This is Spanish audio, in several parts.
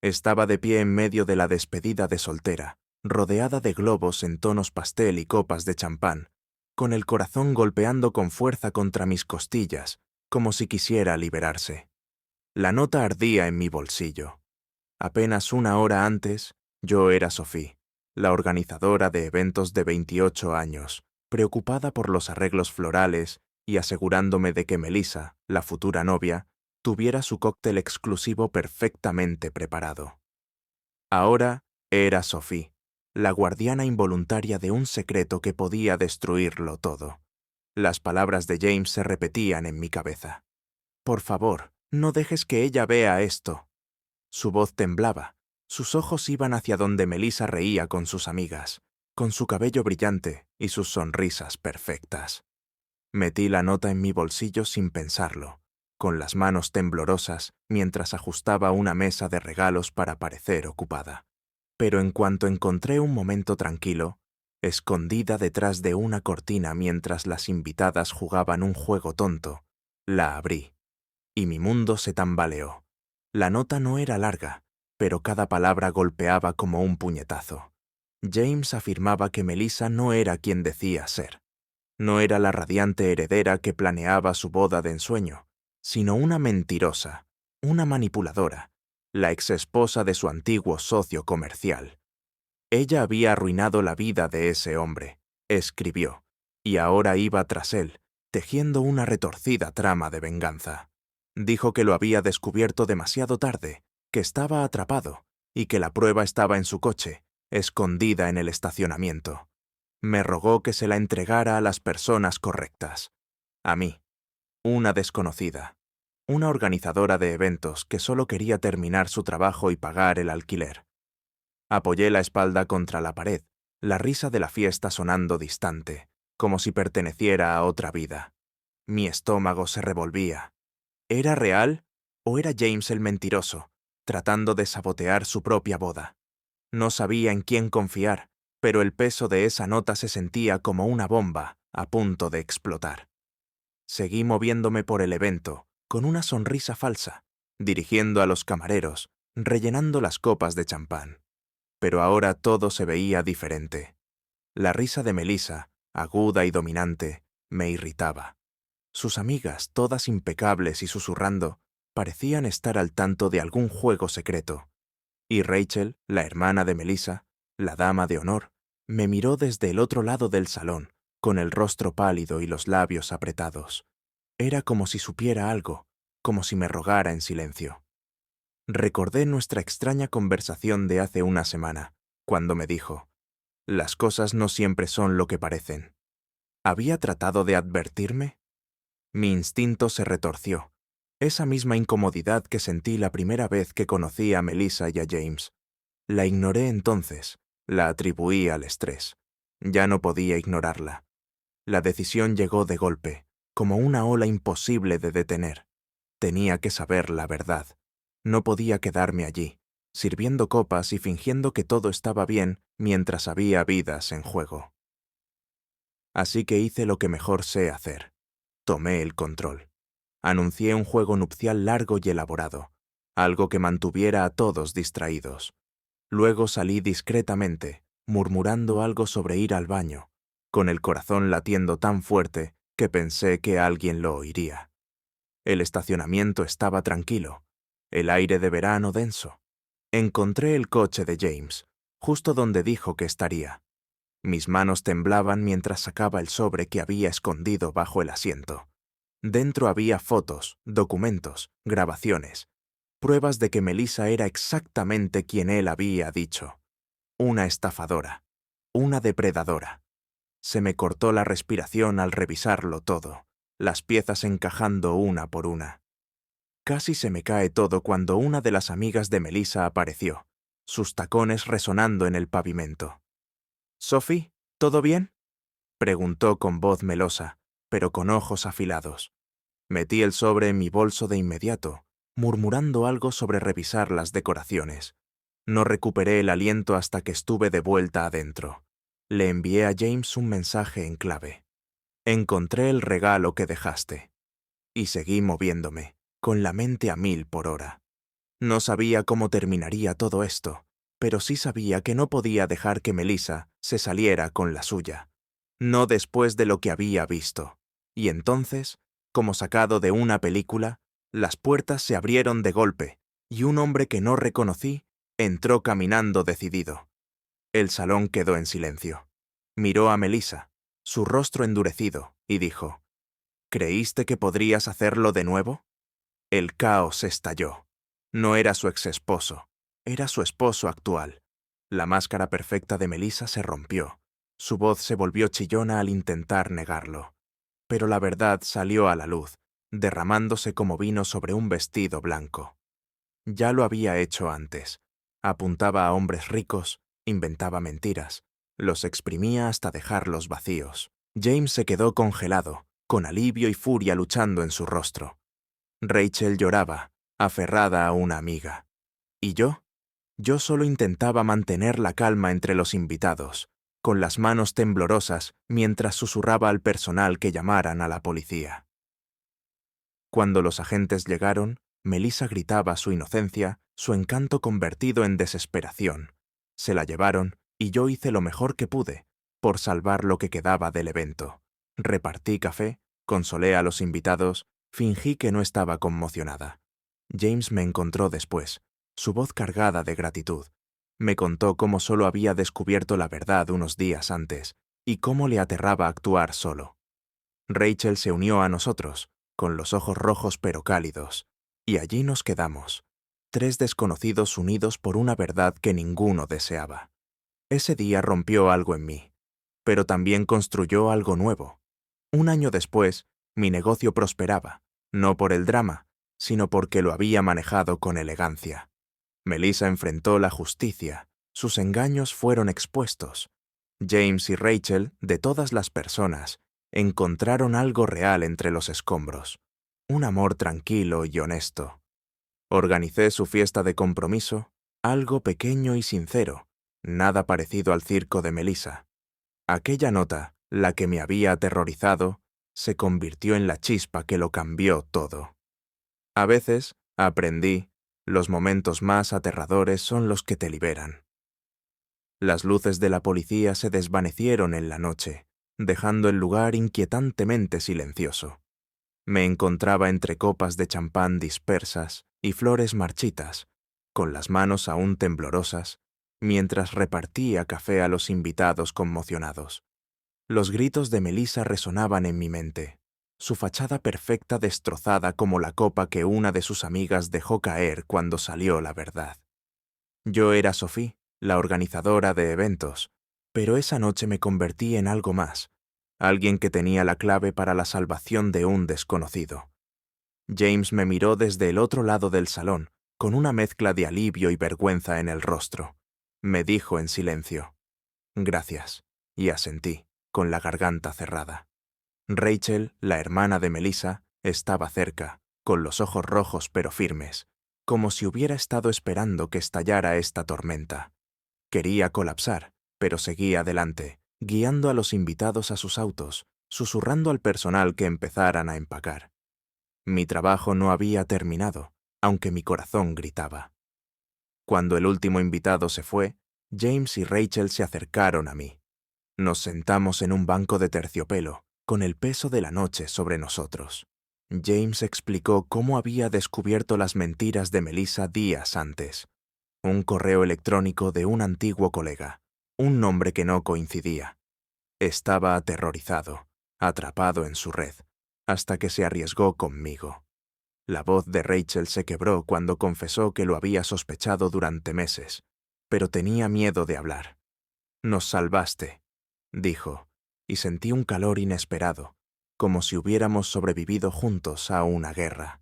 Estaba de pie en medio de la despedida de soltera, rodeada de globos en tonos pastel y copas de champán, con el corazón golpeando con fuerza contra mis costillas, como si quisiera liberarse. La nota ardía en mi bolsillo. Apenas una hora antes, yo era Sophie, la organizadora de eventos de 28 años, preocupada por los arreglos florales y asegurándome de que Melissa, la futura novia, tuviera su cóctel exclusivo perfectamente preparado. Ahora era Sophie, la guardiana involuntaria de un secreto que podía destruirlo todo. Las palabras de James se repetían en mi cabeza. Por favor, no dejes que ella vea esto. Su voz temblaba, sus ojos iban hacia donde Melissa reía con sus amigas, con su cabello brillante y sus sonrisas perfectas. Metí la nota en mi bolsillo sin pensarlo, con las manos temblorosas mientras ajustaba una mesa de regalos para parecer ocupada. Pero en cuanto encontré un momento tranquilo, escondida detrás de una cortina mientras las invitadas jugaban un juego tonto, la abrí, y mi mundo se tambaleó. La nota no era larga, pero cada palabra golpeaba como un puñetazo. James afirmaba que Melissa no era quien decía ser. No era la radiante heredera que planeaba su boda de ensueño, sino una mentirosa, una manipuladora, la exesposa de su antiguo socio comercial. Ella había arruinado la vida de ese hombre, escribió, y ahora iba tras él, tejiendo una retorcida trama de venganza. Dijo que lo había descubierto demasiado tarde, que estaba atrapado, y que la prueba estaba en su coche, escondida en el estacionamiento. Me rogó que se la entregara a las personas correctas. A mí, una desconocida, una organizadora de eventos que solo quería terminar su trabajo y pagar el alquiler. Apoyé la espalda contra la pared, la risa de la fiesta sonando distante, como si perteneciera a otra vida. Mi estómago se revolvía. ¿Era real o era James el mentiroso, tratando de sabotear su propia boda? No sabía en quién confiar, pero el peso de esa nota se sentía como una bomba a punto de explotar. Seguí moviéndome por el evento, con una sonrisa falsa, dirigiendo a los camareros, rellenando las copas de champán. Pero ahora todo se veía diferente. La risa de Melissa, aguda y dominante, me irritaba. Sus amigas, todas impecables y susurrando, parecían estar al tanto de algún juego secreto. Y Rachel, la hermana de Melissa, la dama de honor, me miró desde el otro lado del salón, con el rostro pálido y los labios apretados. Era como si supiera algo, como si me rogara en silencio. Recordé nuestra extraña conversación de hace una semana, cuando me dijo, «Las cosas no siempre son lo que parecen». ¿Había tratado de advertirme? Mi instinto se retorció. Esa misma incomodidad que sentí la primera vez que conocí a Melissa y a James. La ignoré entonces, la atribuí al estrés. Ya no podía ignorarla. La decisión llegó de golpe, como una ola imposible de detener. Tenía que saber la verdad. No podía quedarme allí, sirviendo copas y fingiendo que todo estaba bien mientras había vidas en juego. Así que hice lo que mejor sé hacer. Tomé el control. Anuncié un juego nupcial largo y elaborado, algo que mantuviera a todos distraídos. Luego salí discretamente, murmurando algo sobre ir al baño, con el corazón latiendo tan fuerte que pensé que alguien lo oiría. El estacionamiento estaba tranquilo, el aire de verano denso. Encontré el coche de James, justo donde dijo que estaría. Mis manos temblaban mientras sacaba el sobre que había escondido bajo el asiento. Dentro había fotos, documentos, grabaciones, pruebas de que Melissa era exactamente quien él había dicho. Una estafadora, una depredadora. Se me cortó la respiración al revisarlo todo, las piezas encajando una por una. Casi se me cae todo cuando una de las amigas de Melissa apareció, sus tacones resonando en el pavimento. «Sophie, ¿todo bien?», preguntó con voz melosa, pero con ojos afilados. Metí el sobre en mi bolso de inmediato, murmurando algo sobre revisar las decoraciones. No recuperé el aliento hasta que estuve de vuelta adentro. Le envié a James un mensaje en clave. «Encontré el regalo que dejaste». Y seguí moviéndome, con la mente a 1000 por hora. No sabía cómo terminaría todo esto, pero sí sabía que no podía dejar que Melissa se saliera con la suya. No después de lo que había visto. Y entonces, como sacado de una película, las puertas se abrieron de golpe, y un hombre que no reconocí entró caminando decidido. El salón quedó en silencio. Miró a Melissa, su rostro endurecido, y dijo: ¿Creíste que podrías hacerlo de nuevo? El caos estalló. No era su exesposo, era su esposo actual. La máscara perfecta de Melissa se rompió. Su voz se volvió chillona al intentar negarlo. Pero la verdad salió a la luz, derramándose como vino sobre un vestido blanco. Ya lo había hecho antes. Apuntaba a hombres ricos, inventaba mentiras, los exprimía hasta dejarlos vacíos. James se quedó congelado, con alivio y furia luchando en su rostro. Rachel lloraba, aferrada a una amiga. ¿Y yo? Yo solo intentaba mantener la calma entre los invitados, con las manos temblorosas mientras susurraba al personal que llamaran a la policía. Cuando los agentes llegaron, Melissa gritaba su inocencia, su encanto convertido en desesperación. Se la llevaron y yo hice lo mejor que pude por salvar lo que quedaba del evento. Repartí café, consolé a los invitados, fingí que no estaba conmocionada. James me encontró después, su voz cargada de gratitud. Me contó cómo solo había descubierto la verdad unos días antes y cómo le aterraba actuar solo. Rachel se unió a nosotros, con los ojos rojos pero cálidos, y allí nos quedamos, tres desconocidos unidos por una verdad que ninguno deseaba. Ese día rompió algo en mí, pero también construyó algo nuevo. Un año después, mi negocio prosperaba, no por el drama, sino porque lo había manejado con elegancia. Melissa enfrentó la justicia, sus engaños fueron expuestos. James y Rachel, de todas las personas, encontraron algo real entre los escombros, un amor tranquilo y honesto. Organicé su fiesta de compromiso, algo pequeño y sincero, nada parecido al circo de Melissa. Aquella nota, la que me había aterrorizado, se convirtió en la chispa que lo cambió todo. A veces, aprendí, los momentos más aterradores son los que te liberan. Las luces de la policía se desvanecieron en la noche, dejando el lugar inquietantemente silencioso. Me encontraba entre copas de champán dispersas y flores marchitas, con las manos aún temblorosas, mientras repartía café a los invitados conmocionados. Los gritos de Melissa resonaban en mi mente, su fachada perfecta destrozada como la copa que una de sus amigas dejó caer cuando salió la verdad. Yo era Sophie, la organizadora de eventos, pero esa noche me convertí en algo más, alguien que tenía la clave para la salvación de un desconocido. James me miró desde el otro lado del salón, con una mezcla de alivio y vergüenza en el rostro. Me dijo en silencio: «Gracias», y asentí, con la garganta cerrada. Rachel, la hermana de Melissa, estaba cerca, con los ojos rojos pero firmes, como si hubiera estado esperando que estallara esta tormenta. Quería colapsar, pero seguía adelante, guiando a los invitados a sus autos, susurrando al personal que empezaran a empacar. Mi trabajo no había terminado, aunque mi corazón gritaba. Cuando el último invitado se fue, James y Rachel se acercaron a mí. Nos sentamos en un banco de terciopelo, con el peso de la noche sobre nosotros. James explicó cómo había descubierto las mentiras de Melissa días antes. Un correo electrónico de un antiguo colega, un nombre que no coincidía. Estaba aterrorizado, atrapado en su red, hasta que se arriesgó conmigo. La voz de Rachel se quebró cuando confesó que lo había sospechado durante meses, pero tenía miedo de hablar. «Nos salvaste», dijo, y sentí un calor inesperado, como si hubiéramos sobrevivido juntos a una guerra.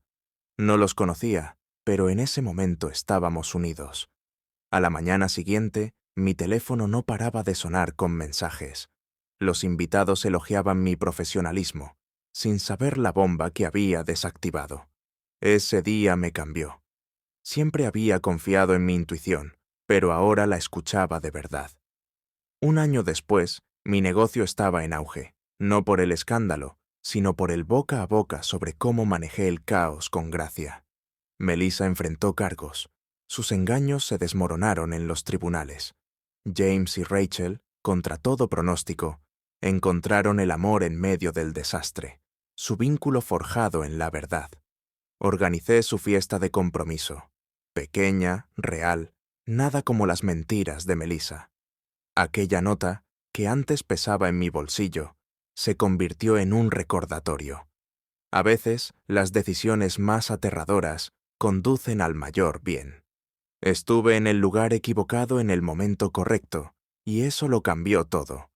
No los conocía, pero en ese momento estábamos unidos. A la mañana siguiente, mi teléfono no paraba de sonar con mensajes. Los invitados elogiaban mi profesionalismo, sin saber la bomba que había desactivado. Ese día me cambió. Siempre había confiado en mi intuición, pero ahora la escuchaba de verdad. Un año después, mi negocio estaba en auge, no por el escándalo, sino por el boca a boca sobre cómo manejé el caos con gracia. Melissa enfrentó cargos. Sus engaños se desmoronaron en los tribunales. James y Rachel, contra todo pronóstico, encontraron el amor en medio del desastre, su vínculo forjado en la verdad. Organicé su fiesta de compromiso. Pequeña, real, nada como las mentiras de Melissa. Aquella nota, que antes pesaba en mi bolsillo, se convirtió en un recordatorio. A veces, las decisiones más aterradoras conducen al mayor bien. Estuve en el lugar equivocado en el momento correcto, y eso lo cambió todo.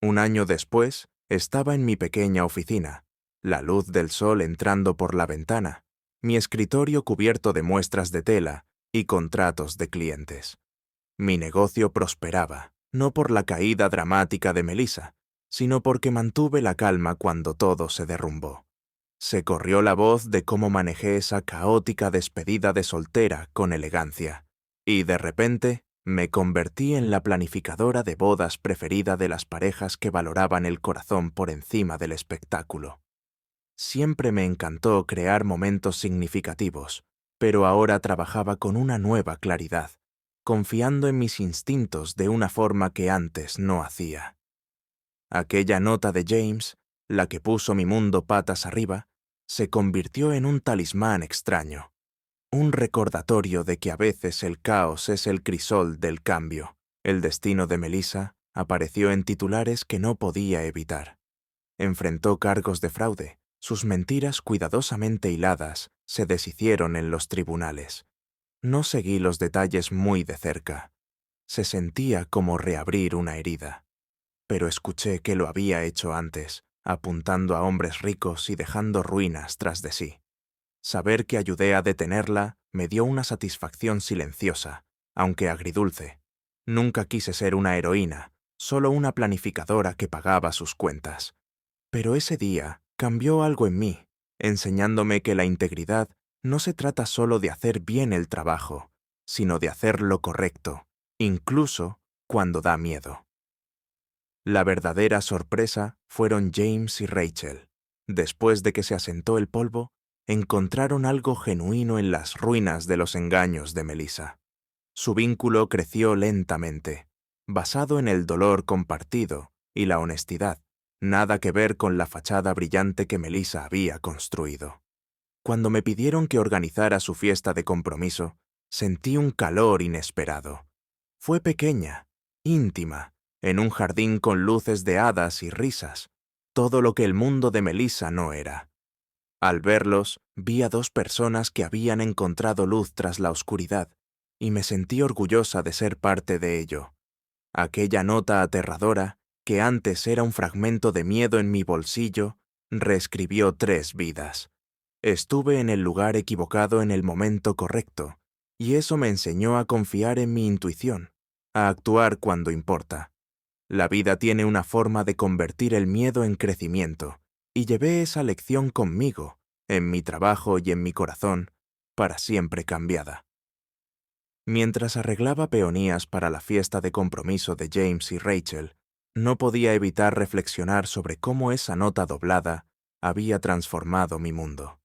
Un año después, estaba en mi pequeña oficina, la luz del sol entrando por la ventana, mi escritorio cubierto de muestras de tela y contratos de clientes. Mi negocio prosperaba, no por la caída dramática de Melissa, sino porque mantuve la calma cuando todo se derrumbó. Se corrió la voz de cómo manejé esa caótica despedida de soltera con elegancia, y de repente me convertí en la planificadora de bodas preferida de las parejas que valoraban el corazón por encima del espectáculo. Siempre me encantó crear momentos significativos, pero ahora trabajaba con una nueva claridad, confiando en mis instintos de una forma que antes no hacía. Aquella nota de James, la que puso mi mundo patas arriba, se convirtió en un talismán extraño, un recordatorio de que a veces el caos es el crisol del cambio. El destino de Melissa apareció en titulares que no podía evitar. Enfrentó cargos de fraude. Sus mentiras cuidadosamente hiladas se deshicieron en los tribunales. No seguí los detalles muy de cerca. Se sentía como reabrir una herida. Pero escuché que lo había hecho antes, apuntando a hombres ricos y dejando ruinas tras de sí. Saber que ayudé a detenerla me dio una satisfacción silenciosa, aunque agridulce. Nunca quise ser una heroína, solo una planificadora que pagaba sus cuentas. Pero ese día cambió algo en mí, enseñándome que la integridad no se trata solo de hacer bien el trabajo, sino de hacer lo correcto, incluso cuando da miedo. La verdadera sorpresa fueron James y Rachel. Después de que se asentó el polvo, encontraron algo genuino en las ruinas de los engaños de Melissa. Su vínculo creció lentamente, basado en el dolor compartido y la honestidad, nada que ver con la fachada brillante que Melissa había construido. Cuando me pidieron que organizara su fiesta de compromiso, sentí un calor inesperado. Fue pequeña, íntima, en un jardín con luces de hadas y risas, todo lo que el mundo de Melissa no era. Al verlos, vi a dos personas que habían encontrado luz tras la oscuridad, y me sentí orgullosa de ser parte de ello. Aquella nota aterradora, que antes era un fragmento de miedo en mi bolsillo, reescribió 3 vidas. Estuve en el lugar equivocado en el momento correcto, y eso me enseñó a confiar en mi intuición, a actuar cuando importa. La vida tiene una forma de convertir el miedo en crecimiento, y llevé esa lección conmigo, en mi trabajo y en mi corazón, para siempre cambiada. Mientras arreglaba peonías para la fiesta de compromiso de James y Rachel, no podía evitar reflexionar sobre cómo esa nota doblada había transformado mi mundo.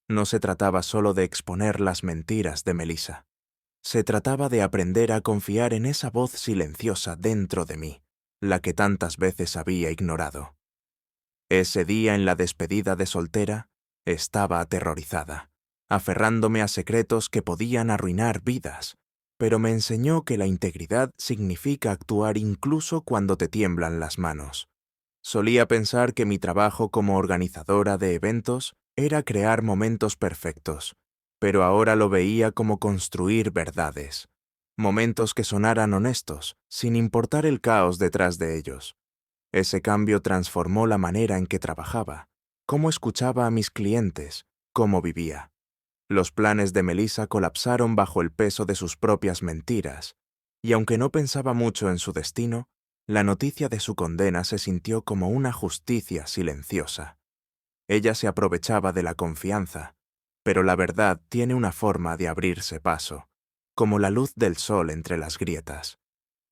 No se trataba solo de exponer las mentiras de Melissa. Se trataba de aprender a confiar en esa voz silenciosa dentro de mí, la que tantas veces había ignorado. Ese día en la despedida de soltera, estaba aterrorizada, aferrándome a secretos que podían arruinar vidas, pero me enseñó que la integridad significa actuar incluso cuando te tiemblan las manos. Solía pensar que mi trabajo como organizadora de eventos era crear momentos perfectos, pero ahora lo veía como construir verdades. Momentos que sonaran honestos, sin importar el caos detrás de ellos. Ese cambio transformó la manera en que trabajaba, cómo escuchaba a mis clientes, cómo vivía. Los planes de Melissa colapsaron bajo el peso de sus propias mentiras, y aunque no pensaba mucho en su destino, la noticia de su condena se sintió como una justicia silenciosa. Ella se aprovechaba de la confianza, pero la verdad tiene una forma de abrirse paso, como la luz del sol entre las grietas.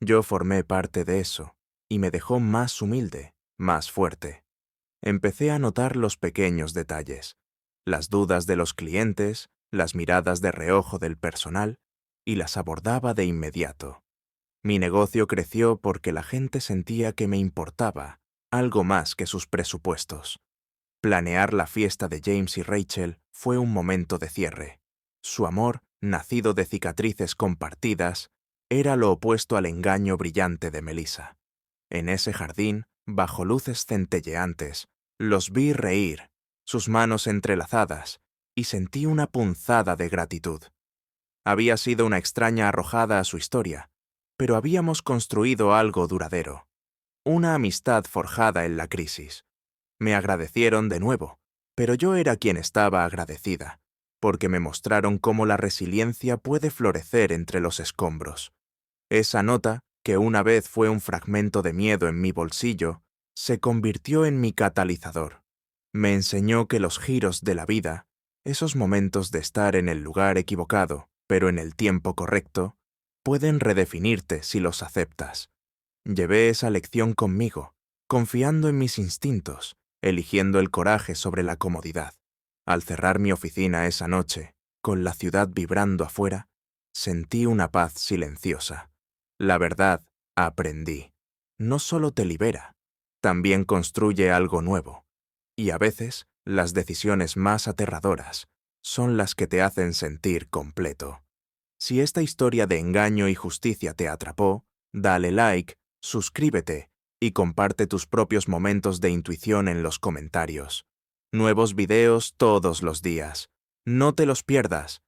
Yo formé parte de eso, y me dejó más humilde, más fuerte. Empecé a notar los pequeños detalles, las dudas de los clientes, las miradas de reojo del personal y las abordaba de inmediato. Mi negocio creció porque la gente sentía que me importaba algo más que sus presupuestos. Planear la fiesta de James y Rachel fue un momento de cierre. Su amor, nacido de cicatrices compartidas, era lo opuesto al engaño brillante de Melissa. En ese jardín, bajo luces centelleantes, los vi reír, sus manos entrelazadas, y sentí una punzada de gratitud. Había sido una extraña arrojada a su historia, pero habíamos construido algo duradero, una amistad forjada en la crisis. Me agradecieron de nuevo, pero yo era quien estaba agradecida, porque me mostraron cómo la resiliencia puede florecer entre los escombros. Esa nota, que una vez fue un fragmento de miedo en mi bolsillo, se convirtió en mi catalizador. Me enseñó que los giros de la vida, esos momentos de estar en el lugar equivocado, pero en el tiempo correcto, pueden redefinirte si los aceptas. Llevé esa lección conmigo, confiando en mis instintos, eligiendo el coraje sobre la comodidad. Al cerrar mi oficina esa noche, con la ciudad vibrando afuera, sentí una paz silenciosa. La verdad, aprendí. No solo te libera, también construye algo nuevo. Y a veces, las decisiones más aterradoras son las que te hacen sentir completo. Si esta historia de engaño y justicia te atrapó, dale like, suscríbete y comparte tus propios momentos de intuición en los comentarios. Nuevos videos todos los días. No te los pierdas.